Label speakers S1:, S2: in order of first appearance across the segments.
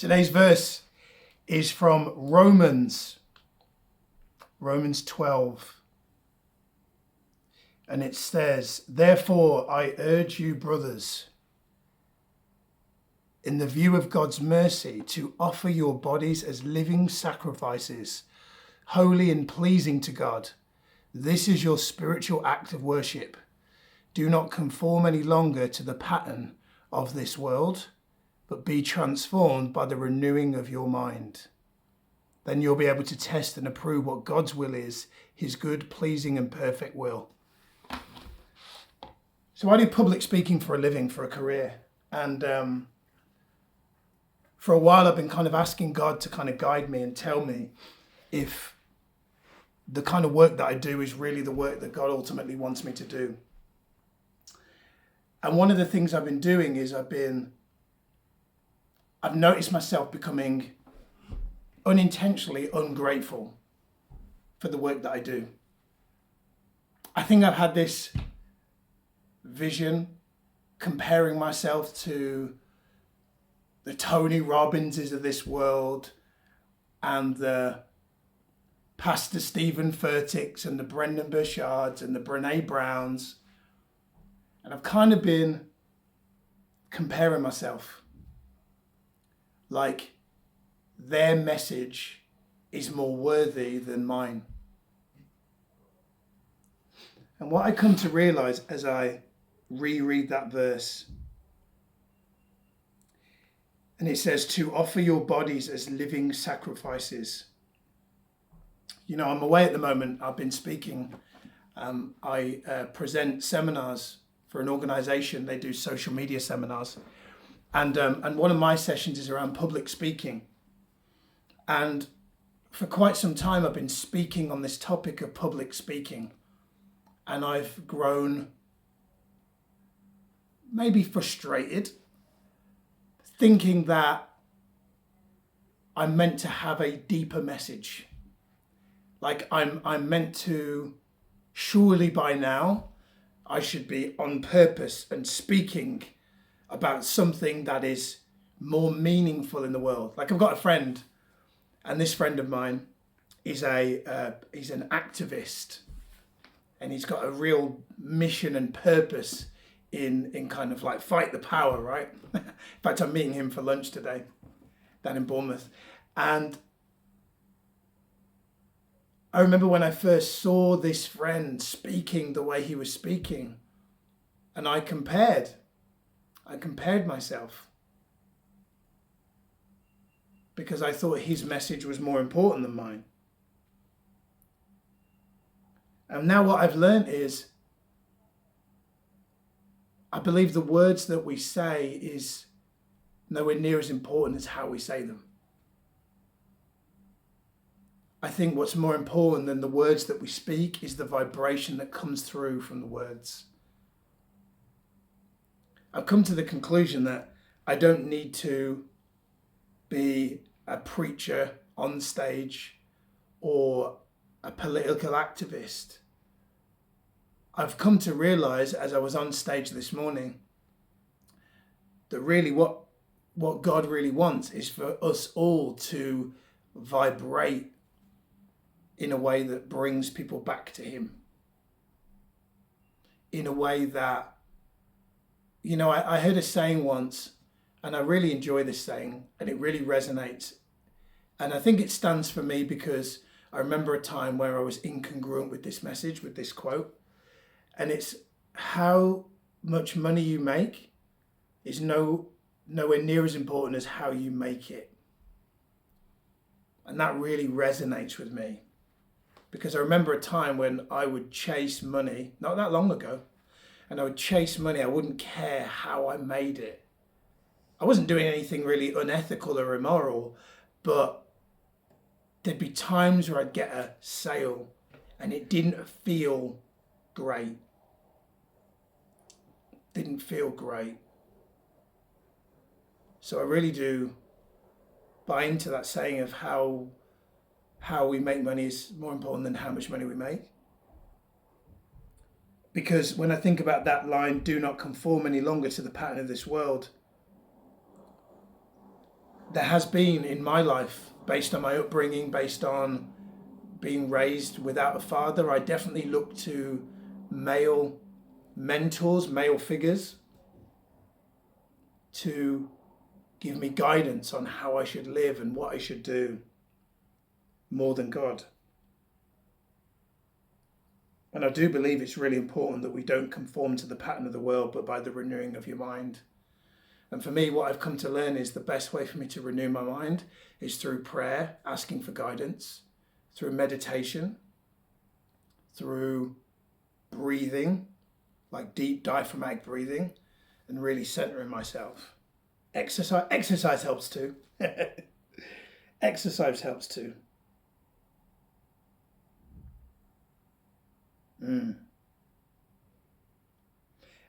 S1: Today's verse is from Romans 12. And it says, "Therefore I urge you, brothers, in the view of God's mercy, to offer your bodies as living sacrifices, holy and pleasing to God. This is your spiritual act of worship. Do not conform any longer to the pattern of this world, but be transformed by the renewing of your mind. Then you'll be able to test and approve what God's will is, his good, pleasing and perfect will." So I do public speaking for a living, for a career. And for a while I've been kind of asking God to kind of guide me and tell me if the kind of work that I do is really the work that God ultimately wants me to do. And one of the things I've been doing is I've noticed myself becoming unintentionally ungrateful for the work that I do. I think I've had this vision comparing myself to the Tony Robbinses of this world and the Pastor Stephen Furticks and the Brendan Burchards and the Brene Browns. And I've kind of been comparing myself. Like their message is more worthy than mine. And what I come to realize as I reread that verse, and it says to offer your bodies as living sacrifices. You know, I'm away at the moment. I've been speaking. I present seminars for an organization. They do social media seminars. And one of my sessions is around public speaking. And for quite some time, I've been speaking on this topic of public speaking. And I've grown maybe frustrated, thinking that I'm meant to have a deeper message. Like I'm meant to, surely by now, I should be on purpose and speaking about something that is more meaningful in the world. Like I've got a friend, and this friend of mine is he's an activist, and he's got a real mission and purpose in kind of like fight the power, right? In fact, I'm meeting him for lunch today down in Bournemouth. And I remember when I first saw this friend speaking the way he was speaking, and I compared myself because I thought his message was more important than mine. And now what I've learned is I believe the words that we say is nowhere near as important as how we say them. I think what's more important than the words that we speak is the vibration that comes through from the words. I've come to the conclusion that I don't need to be a preacher on stage or a political activist. I've come to realize as I was on stage this morning that really what God really wants is for us all to vibrate in a way that brings people back to him. In a way that, you know, I heard a saying once, and I really enjoy this saying, and it really resonates. And I think it stands for me because I remember a time where I was incongruent with this message, with this quote. And it's how much money you make is nowhere near as important as how you make it. And that really resonates with me. Because I remember a time when I would chase money, not that long ago, and I would chase money. I wouldn't care how I made it. I wasn't doing anything really unethical or immoral, but there'd be times where I'd get a sale and it didn't feel great. Didn't feel great. So I really do buy into that saying of how we make money is more important than how much money we make. Because when I think about that line, do not conform any longer to the pattern of this world, there has been in my life, based on my upbringing, based on being raised without a father, I definitely look to male mentors, male figures, to give me guidance on how I should live and what I should do, more than God. And I do believe it's really important that we don't conform to the pattern of the world, but by the renewing of your mind. And for me, what I've come to learn is the best way for me to renew my mind is through prayer, asking for guidance, through meditation, through breathing, like deep diaphragmatic breathing, and really centering myself. Exercise helps too. Exercise helps too.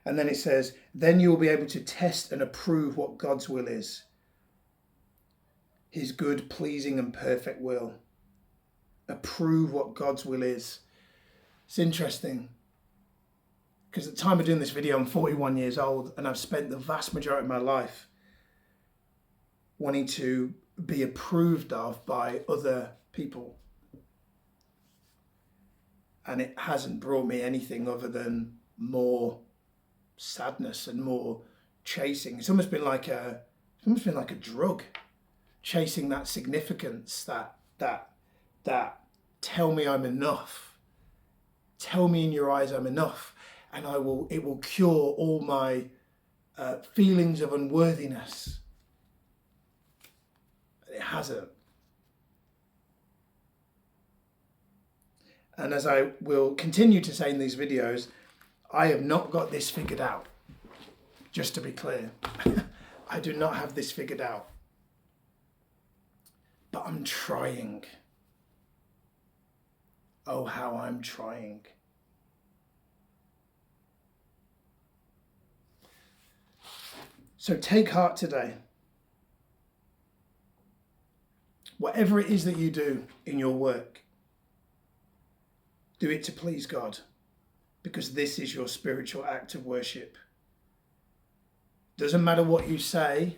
S1: And then it says, then you will be able to test and approve what God's will is. His good, pleasing and perfect will. Approve what God's will is. It's interesting because at the time of doing this video, I'm 41 years old and I've spent the vast majority of my life wanting to be approved of by other people. And it hasn't brought me anything other than more sadness and more chasing. It's almost been like a drug, chasing that significance, that tell me I'm enough. Tell me in your eyes I'm enough, and it will cure all my feelings of unworthiness. It hasn't. And as I will continue to say in these videos, I have not got this figured out. Just to be clear, I do not have this figured out. But I'm trying. Oh, how I'm trying. So take heart today. Whatever it is that you do in your work, do it to please God, because this is your spiritual act of worship. Doesn't matter what you say,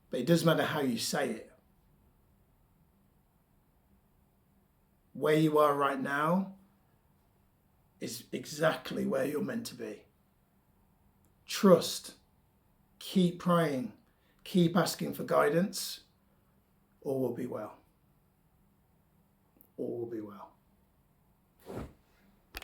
S1: but it does matter how you say it. Where you are right now is exactly where you're meant to be. Trust, keep praying, keep asking for guidance, all will be well. All will be well.